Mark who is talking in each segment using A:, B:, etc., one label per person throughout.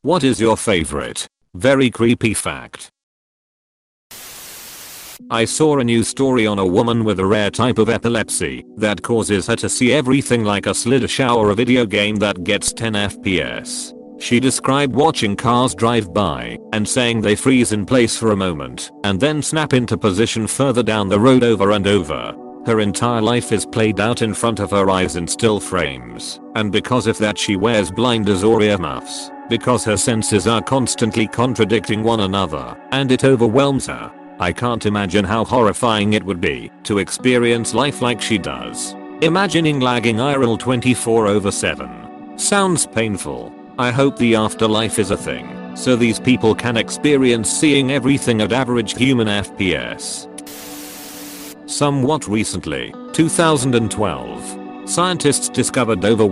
A: What is your favorite? Very creepy fact. I saw a news story on a woman with a rare type of epilepsy that causes her to see everything like a slidder shower, a video game that gets 10 FPS. She described watching cars drive by and saying they freeze in place for a moment and then snap into position further down the road over and over. Her entire life is played out in front of her eyes in still frames, and because of that she wears blinders or earmuffs, because her senses are constantly contradicting one another, and it overwhelms her. I can't imagine how horrifying it would be to experience life like she does. Imagining lagging IRL 24/7. Sounds painful. I hope the afterlife is a thing, so these people can experience seeing everything at average human FPS. Somewhat recently, 2012, scientists discovered over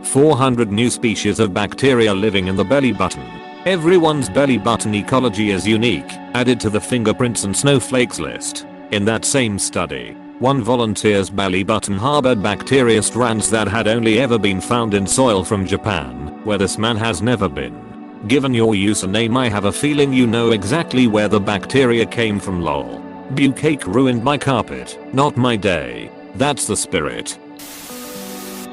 A: 400 new species of bacteria living in the belly button. Everyone's belly button ecology is unique, added to the fingerprints and snowflakes list. In that same study, one volunteer's belly button harbored bacteria strands that had only ever been found in soil from Japan, where this man has never been. Given your username, I have a feeling you know exactly where the bacteria came from, lol. Bucake ruined my carpet, not my day. That's the spirit.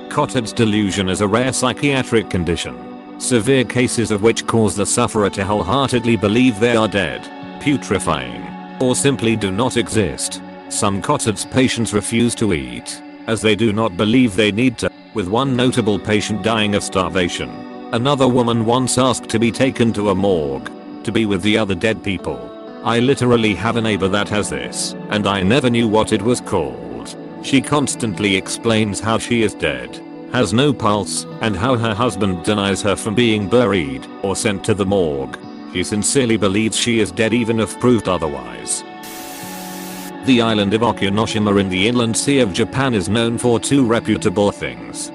A: Cotard's delusion is a rare psychiatric condition, severe cases of which cause the sufferer to wholeheartedly believe they are dead, putrefying, or simply do not exist. Some Cotard's patients refuse to eat, as they do not believe they need to, with one notable patient dying of starvation. Another woman once asked to be taken to a morgue, to be with the other dead people. I literally have a neighbor that has this, and I never knew what it was called. She constantly explains how she is dead, has no pulse, and how her husband denies her from being buried or sent to the morgue. She sincerely believes she is dead even if proved otherwise. The island of Okinoshima in the inland sea of Japan is known for two reputable things.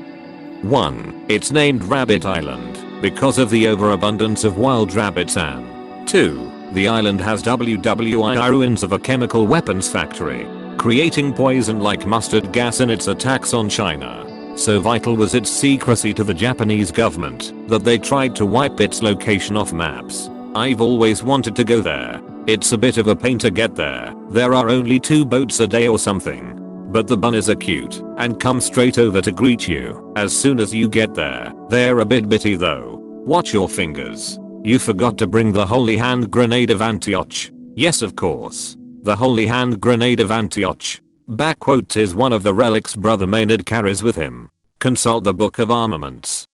A: 1. It's named Rabbit Island because of the overabundance of wild rabbits, and 2. The island has WWI ruins of a chemical weapons factory, creating poison like mustard gas in its attacks on China. So vital was its secrecy to the Japanese government that they tried to wipe its location off maps. I've always wanted to go there. It's a bit of a pain to get there. There are only 2 boats a day or something. But the bunnies are cute and come straight over to greet you as soon as you get there. They're a bit bitty though. Watch your fingers. You forgot to bring the Holy Hand Grenade of Antioch. Yes, of course. The Holy Hand Grenade of Antioch. Backquote is one of the relics Brother Maynard carries with him. Consult the Book of Armaments.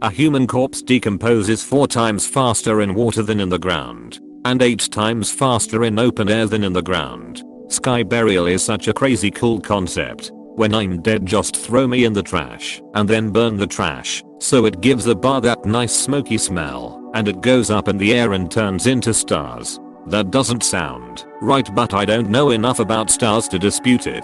A: A human corpse decomposes 4 times faster in water than in the ground, and 8 times faster in open air than in the ground. Sky burial is such a crazy cool concept. When I'm dead, just throw me in the trash and then burn the trash so it gives the bar that nice smoky smell and it goes up in the air and turns into stars. That doesn't sound right, but I don't know enough about stars to dispute it.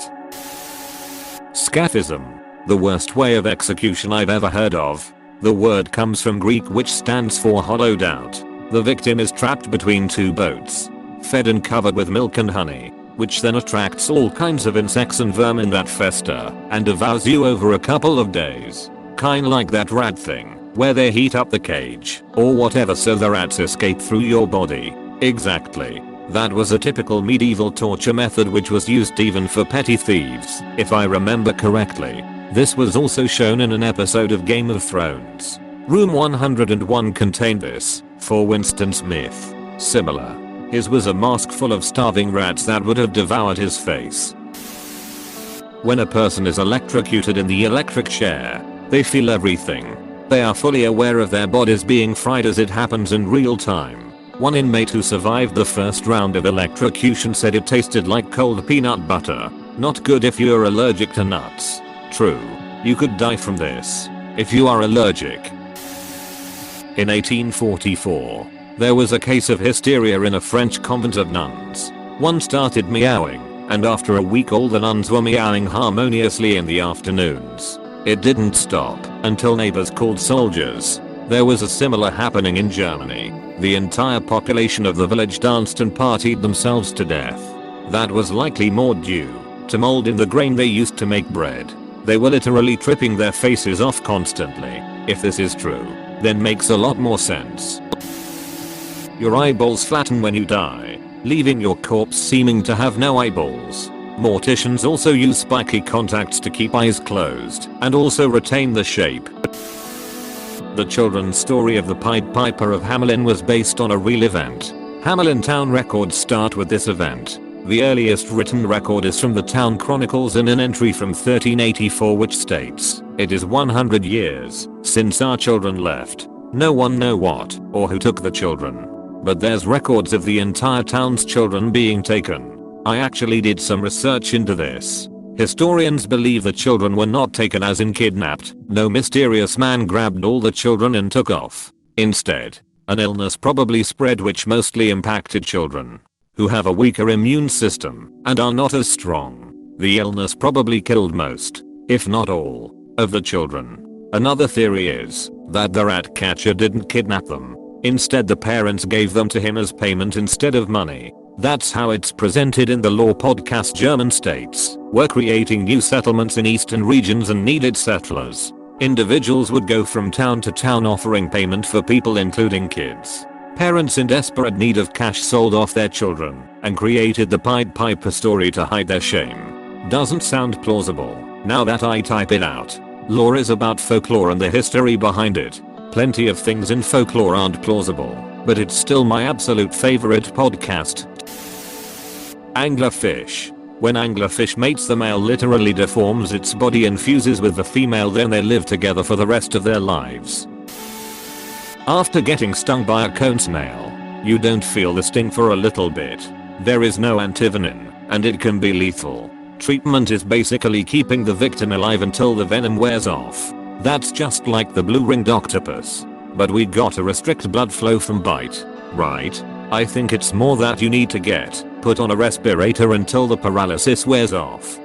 A: Scaphism. The worst way of execution I've ever heard of. The word comes from Greek, which stands for hollowed out. The victim is trapped between 2 boats, fed and covered with milk and honey, which then attracts all kinds of insects and vermin that fester and devours you over a couple of days. Kinda like that rat thing, where they heat up the cage or whatever so the rats escape through your body. Exactly. That was a typical medieval torture method which was used even for petty thieves, if I remember correctly. This was also shown in an episode of Game of Thrones. Room 101 contained this, for Winston Smith. Similar. His was a mask full of starving rats that would have devoured his face. When a person is electrocuted in the electric chair, they feel everything. They are fully aware of their bodies being fried as it happens in real time. One inmate who survived the first round of electrocution said it tasted like cold peanut butter. Not good if you're allergic to nuts. True. You could die from this if you are allergic. In 1844, there was a case of hysteria in a French convent of nuns. One started meowing, and after a week all the nuns were meowing harmoniously in the afternoons. It didn't stop until neighbors called soldiers. There was a similar happening in Germany. The entire population of the village danced and partied themselves to death. That was likely more due to mold in the grain they used to make bread. They were literally tripping their faces off constantly. If this is true, then makes a lot more sense. Your eyeballs flatten when you die, leaving your corpse seeming to have no eyeballs. Morticians also use spiky contacts to keep eyes closed and also retain the shape. The children's story of the Pied Piper of Hamelin was based on a real event. Hamelin town records start with this event. The earliest written record is from the town chronicles in an entry from 1384 which states, "It is 100 years since our children left. No one know what or who took the children. But there's records of the entire town's children being taken." I actually did some research into this. Historians believe the children were not taken as in kidnapped. No mysterious man grabbed all the children and took off. Instead, an illness probably spread which mostly impacted children who have a weaker immune system and are not as strong. The illness probably killed most, if not all, of the children. Another theory is that the rat catcher didn't kidnap them. Instead, the parents gave them to him as payment instead of money. That's how it's presented in the Law podcast. German states were creating new settlements in eastern regions and needed settlers. Individuals would go from town to town offering payment for people including kids. Parents in desperate need of cash sold off their children and created the Pied Piper story to hide their shame. Doesn't sound plausible now that I type it out. Lore is about folklore and the history behind it. Plenty of things in folklore aren't plausible, but it's still my absolute favorite podcast. Anglerfish. When anglerfish mates, the male literally deforms its body and fuses with the female, then they live together for the rest of their lives. After getting stung by a cone snail, you don't feel the sting for a little bit. There is no antivenin, and it can be lethal. Treatment is basically keeping the victim alive until the venom wears off. That's just like the blue-ringed octopus. But we gotta restrict blood flow from bite, right? I think it's more that you need to get put on a respirator until the paralysis wears off.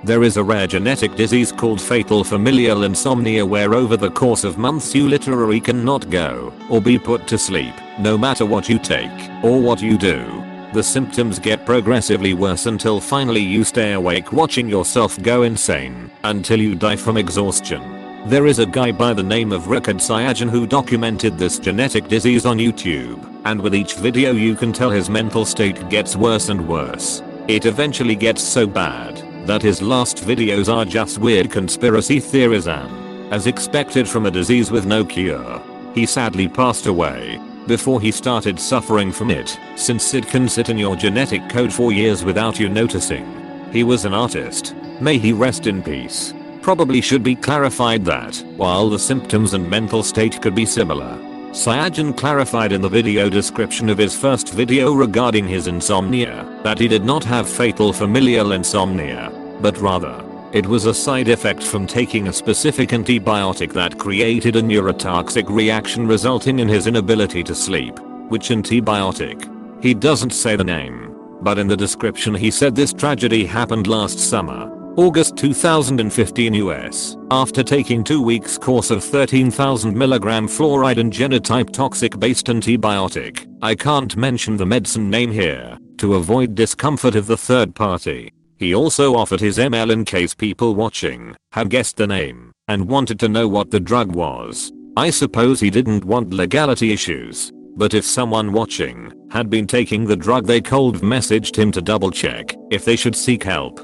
A: There is a rare genetic disease called fatal familial insomnia where over the course of months you literally cannot go or be put to sleep, no matter what you take or what you do. The symptoms get progressively worse until finally you stay awake watching yourself go insane until you die from exhaustion. There is a guy by the name of Rikard Sayajan who documented this genetic disease on YouTube, and with each video you can tell his mental state gets worse and worse. It eventually gets so bad that his last videos are just weird conspiracy theories, and, as expected from a disease with no cure, he sadly passed away before he started suffering from it, since it can sit in your genetic code for years without you noticing. He was an artist. May he rest in peace. Probably should be clarified that, while the symptoms and mental state could be similar, Sayajan clarified in the video description of his first video regarding his insomnia that he did not have fatal familial insomnia, but rather, it was a side effect from taking a specific antibiotic that created a neurotoxic reaction resulting in his inability to sleep. Which antibiotic? He doesn't say the name, but in the description he said this tragedy happened last summer, August 2015 US, after taking 2 weeks course of 13,000 mg fluoride and genotype toxic based antibiotic. I can't mention the medicine name here to avoid discomfort of the third party. He also offered his ML in case people watching had guessed the name and wanted to know what the drug was. I suppose he didn't want legality issues, but if someone watching had been taking the drug they cold messaged him to double check if they should seek help.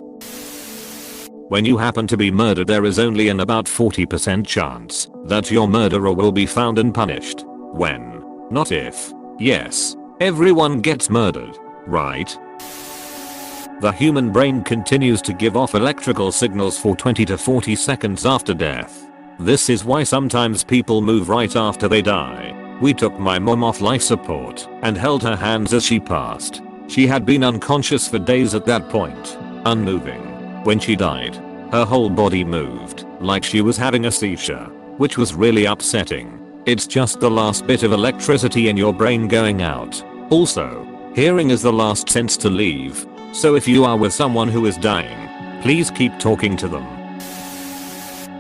A: When you happen to be murdered, there is only an about 40% chance that your murderer will be found and punished. When, not if. Yes, everyone gets murdered, right? The human brain continues to give off electrical signals for 20 to 40 seconds after death. This is why sometimes people move right after they die. We took my mom off life support and held her hands as she passed. She had been unconscious for days at that point, unmoving. When she died, her whole body moved like she was having a seizure, which was really upsetting. It's just the last bit of electricity in your brain going out. Also, hearing is the last sense to leave. So if you are with someone who is dying, please keep talking to them.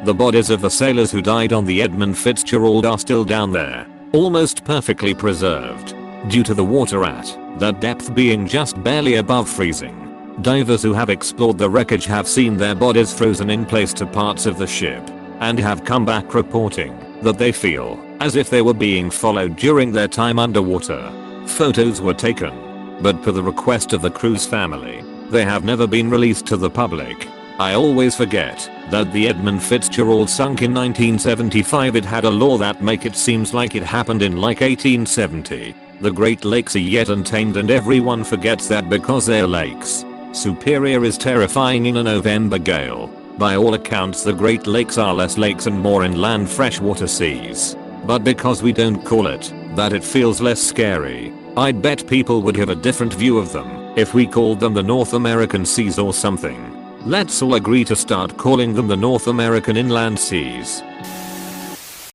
A: The bodies of the sailors who died on the Edmund Fitzgerald are still down there, almost perfectly preserved, due to the water at that depth being just barely above freezing. Divers who have explored the wreckage have seen their bodies frozen in place to parts of the ship, and have come back reporting that they feel as if they were being followed during their time underwater. Photos were taken, but per the request of the crew's family, they have never been released to the public. I always forget that the Edmund Fitzgerald sunk in 1975. It had a law that make it seems like it happened in like 1870. The Great Lakes are yet untamed and everyone forgets that because they're lakes. Superior is terrifying in a November gale. By all accounts the Great Lakes are less lakes and more inland freshwater seas. But because we don't call it that, it feels less scary. I'd bet people would have a different view of them if we called them the North American seas or something. Let's all agree to start calling them the North American inland seas.